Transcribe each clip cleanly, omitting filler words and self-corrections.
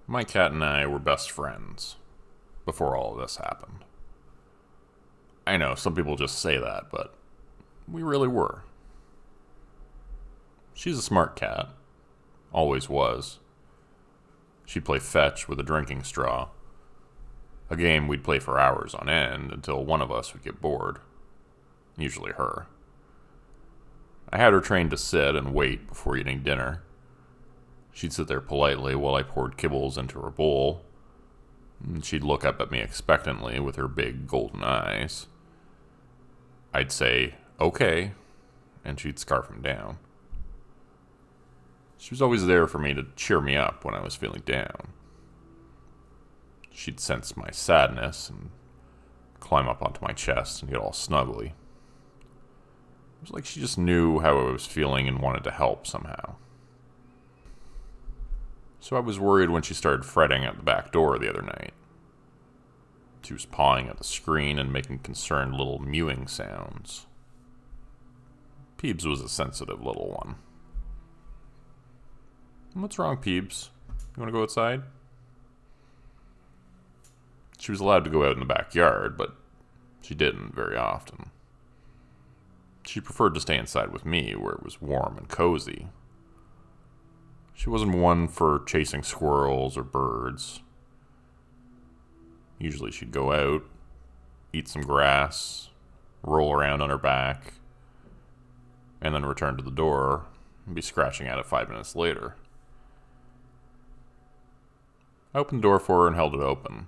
My cat and I were best friends before all of this happened. I know, some people just say that, but we really were. She's a smart cat. Always was. She'd play fetch with a drinking straw. A game we'd play for hours on end until one of us would get bored. Usually her. I had her trained to sit and wait before eating dinner. She'd sit there politely while I poured kibbles into her bowl. And she'd look up at me expectantly with her big golden eyes. I'd say, okay, and she'd scarf him down. She was always there for me to cheer me up when I was feeling down. She'd sense my sadness and climb up onto my chest and get all snuggly. It was like she just knew how I was feeling and wanted to help somehow. So I was worried when she started fretting at the back door the other night. She was pawing at the screen and making concerned little mewing sounds. Peebs was a sensitive little one. What's wrong, Peebs? You want to go outside? She was allowed to go out in the backyard, but she didn't very often. She preferred to stay inside with me, where it was warm and cozy. She wasn't one for chasing squirrels or birds. Usually she'd go out, eat some grass, roll around on her back, and then return to the door and be scratching at it 5 minutes later. I opened the door for her and held it open.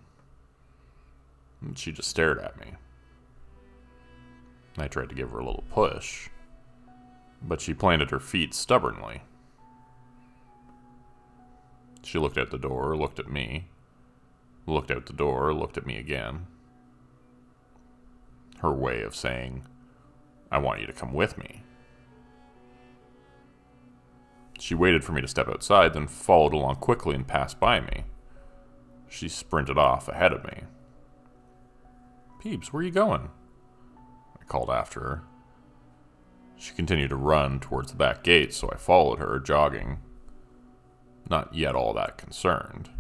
And she just stared at me. I tried to give her a little push, but she planted her feet stubbornly. She looked out the door, looked at me, looked out the door, looked at me again. Her way of saying, I want you to come with me. She waited for me to step outside, then followed along quickly and passed by me. She sprinted off ahead of me. Peebs, where are you going? I called after her. She continued to run towards the back gate, so I followed her, jogging, not yet all that concerned.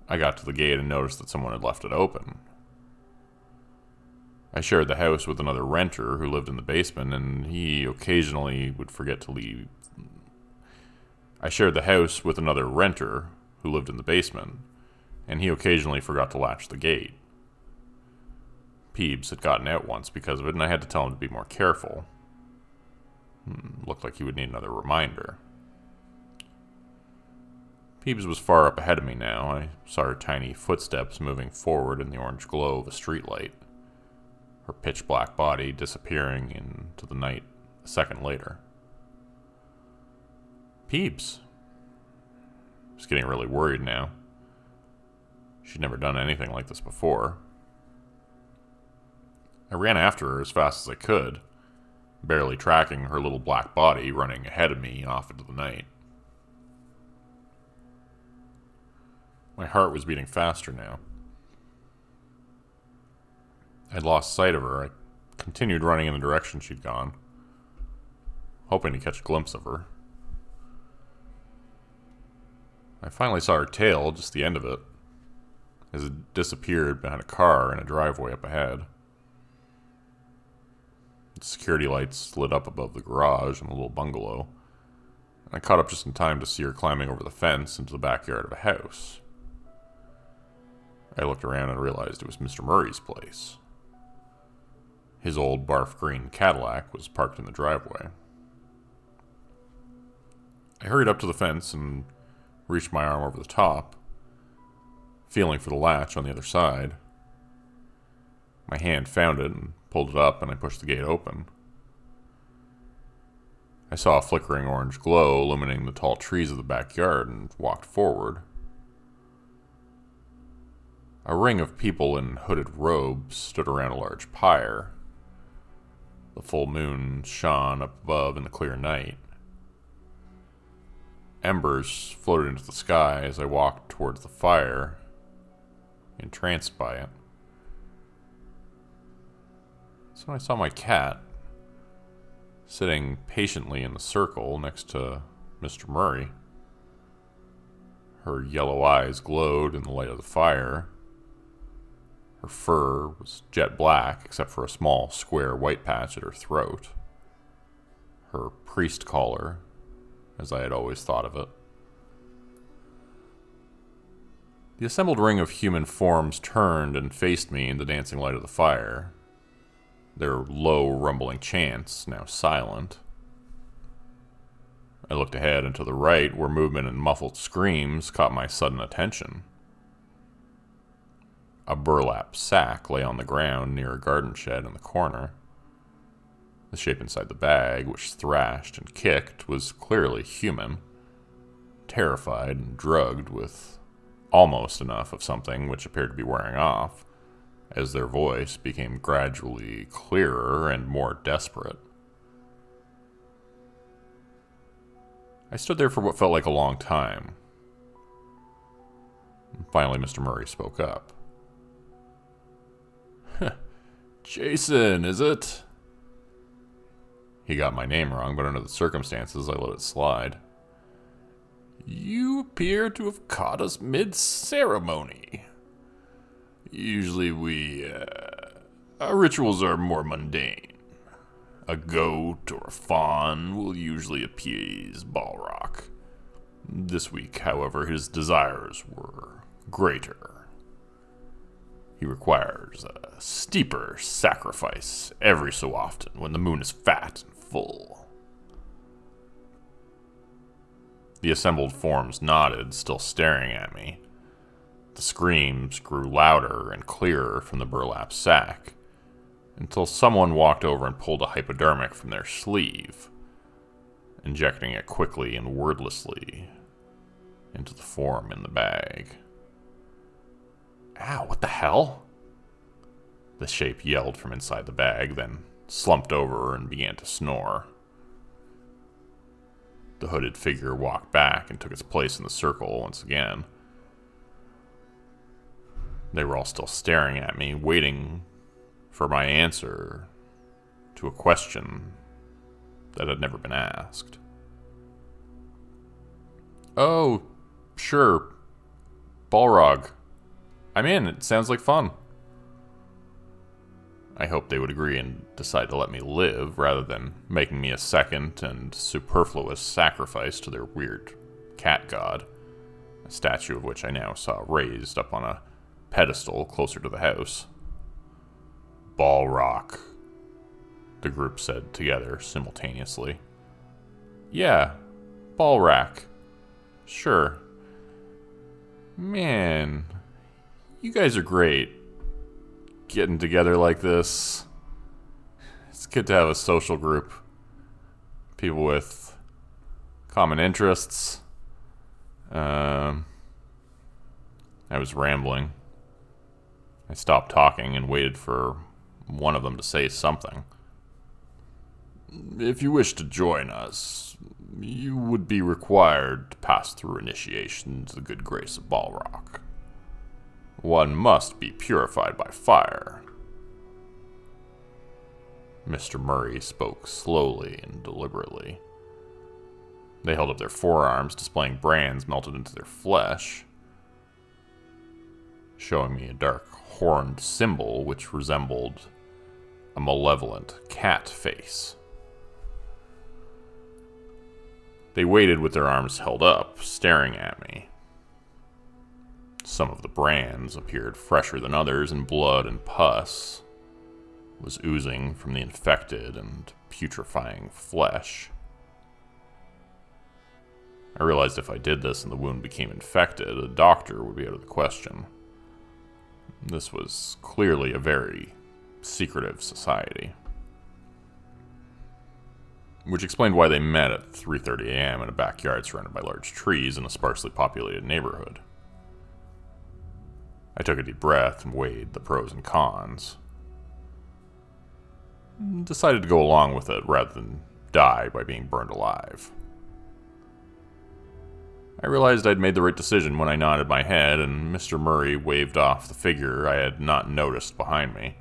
I got to the gate and noticed that someone had left it open. I shared the house with another renter who lived in the basement, and he occasionally would forget to leave. I shared the house with another renter who lived in the basement, and he occasionally forgot to latch the gate. Peebs had gotten out once because of it, and I had to tell him to be more careful. Looked like he would need another reminder. Peebs was far up ahead of me now. I saw her tiny footsteps moving forward in the orange glow of a streetlight, her pitch-black body disappearing into the night a second later. Peebs. I was getting really worried now. She'd never done anything like this before. I ran after her as fast as I could, barely tracking her little black body running ahead of me off into the night. My heart was beating faster now. I'd lost sight of her. I continued running in the direction she'd gone, hoping to catch a glimpse of her. I finally saw her tail, just the end of it, as it disappeared behind a car in a driveway up ahead. The security lights lit up above the garage in the little bungalow, and I caught up just in time to see her climbing over the fence into the backyard of a house. I looked around and realized it was Mr. Murray's place. His old barf green Cadillac was parked in the driveway. I hurried up to the fence and reached my arm over the top, feeling for the latch on the other side. My hand found it and pulled it up, and I pushed the gate open. I saw a flickering orange glow illuminating the tall trees of the backyard and walked forward. A ring of people in hooded robes stood around a large pyre. The full moon shone up above in the clear night. Embers floated into the sky as I walked towards the fire, entranced by it. So I saw my cat sitting patiently in the circle next to Mr. Murray. Her yellow eyes glowed in the light of the fire. Her fur was jet black, except for a small, square white patch at her throat. Her priest collar, as I had always thought of it. The assembled ring of human forms turned and faced me in the dancing light of the fire, their low, rumbling chants now silent. I looked ahead and to the right, where movement and muffled screams caught my sudden attention. A burlap sack lay on the ground near a garden shed in the corner. The shape inside the bag, which thrashed and kicked, was clearly human, terrified and drugged with almost enough of something which appeared to be wearing off, as their voice became gradually clearer and more desperate. I stood there for what felt like a long time. And finally, Mr. Murray spoke up. Jason, is it? He got my name wrong, but under the circumstances, I let it slide. You appear to have caught us mid-ceremony. Usually our rituals are more mundane. A goat or a fawn will usually appease Balrock. This week, however, his desires were greater. He requires a steeper sacrifice every so often when the moon is fat and full. The assembled forms nodded, still staring at me. The screams grew louder and clearer from the burlap sack, until someone walked over and pulled a hypodermic from their sleeve, injecting it quickly and wordlessly into the form in the bag. Ow, what the hell? The shape yelled from inside the bag, then slumped over and began to snore. The hooded figure walked back and took its place in the circle once again. They were all still staring at me, waiting for my answer to a question that had never been asked. Oh, sure. Balrog. I'm in. It sounds like fun. I hoped they would agree and decide to let me live rather than making me a second and superfluous sacrifice to their weird cat god, a statue of which I now saw raised up on a pedestal closer to the house. Balrock, the group said together simultaneously. Yeah, Balrack. Sure. Man, you guys are great. Getting together like this. It's good to have a social group. People with common interests. I was rambling. I stopped talking and waited for one of them to say something. If you wish to join us, you would be required to pass through initiation into the good grace of Balrock. One must be purified by fire. Mr. Murray spoke slowly and deliberately. They held up their forearms, displaying brands melted into their flesh, showing me a dark horned symbol which resembled a malevolent cat face. They waited with their arms held up, staring at me. Some of the brands appeared fresher than others, and blood and pus was oozing from the infected and putrefying flesh. I realized if I did this and the wound became infected, a doctor would be out of the question. This was clearly a very secretive society. Which explained why they met at 3:30 a.m. in a backyard surrounded by large trees in a sparsely populated neighborhood. I took a deep breath and weighed the pros and cons. Decided to go along with it rather than die by being burned alive. I realized I'd made the right decision when I nodded my head and Mr. Murray waved off the figure I had not noticed behind me,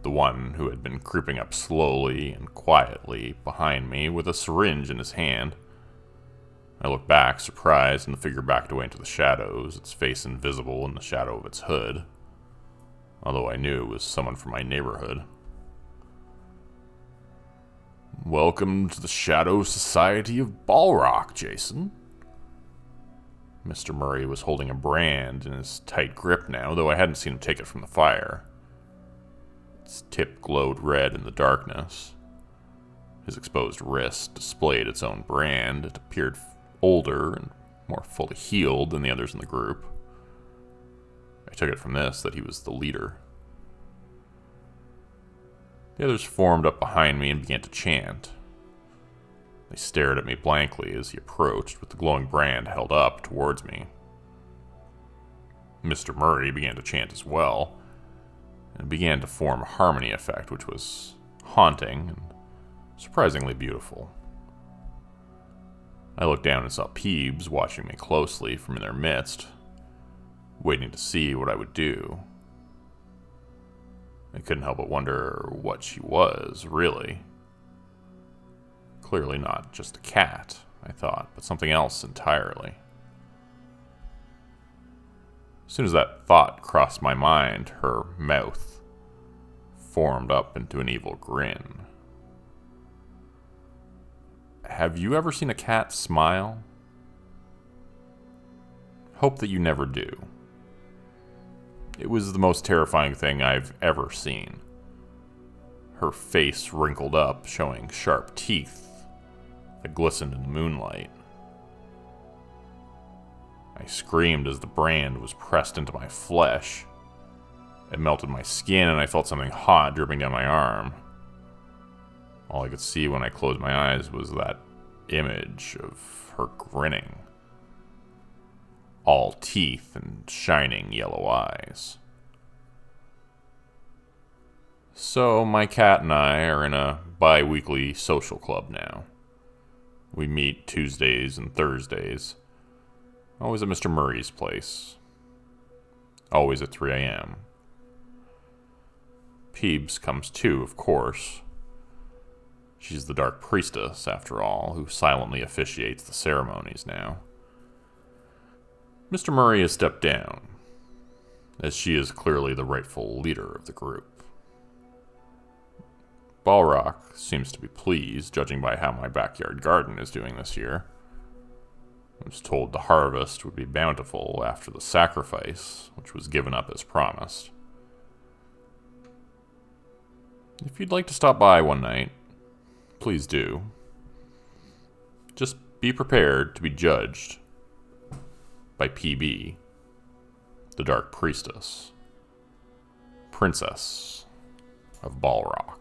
the one who had been creeping up slowly and quietly behind me with a syringe in his hand. I looked back, surprised, and the figure backed away into the shadows, its face invisible in the shadow of its hood, although I knew it was someone from my neighborhood. "Welcome to the Shadow Society of Ballrock, Jason." Mr. Murray was holding a brand in his tight grip now, though I hadn't seen him take it from the fire. Its tip glowed red in the darkness. His exposed wrist displayed its own brand. It appeared older and more fully healed than the others in the group. I took it from this that he was the leader. The others formed up behind me and began to chant. They stared at me blankly as he approached, with the glowing brand held up towards me. Mr. Murray began to chant as well, and it began to form a harmony effect which was haunting and surprisingly beautiful. I looked down and saw Peebs watching me closely from in their midst, waiting to see what I would do. I couldn't help but wonder what she was, really. Clearly not just a cat, I thought, but something else entirely. As soon as that thought crossed my mind, her mouth formed up into an evil grin. Have you ever seen a cat smile? Hope that you never do. It was the most terrifying thing I've ever seen. Her face wrinkled up, showing sharp teeth that glistened in the moonlight. I screamed as the brand was pressed into my flesh. It melted my skin, and I felt something hot dripping down my arm. All I could see when I closed my eyes was that image of her grinning. All teeth and shining yellow eyes. So my cat and I are in a bi-weekly social club now. We meet Tuesdays and Thursdays, always at Mr. Murray's place, always at 3 a.m. Peebs comes too, of course. She's the Dark Priestess, after all, who silently officiates the ceremonies now. Mr. Murray has stepped down, as she is clearly the rightful leader of the group. Ballrock seems to be pleased, judging by how my backyard garden is doing this year. I was told the harvest would be bountiful after the sacrifice, which was given up as promised. If you'd like to stop by one night, please do. Just be prepared to be judged by PB, the Dark Priestess, Princess of Ballrock.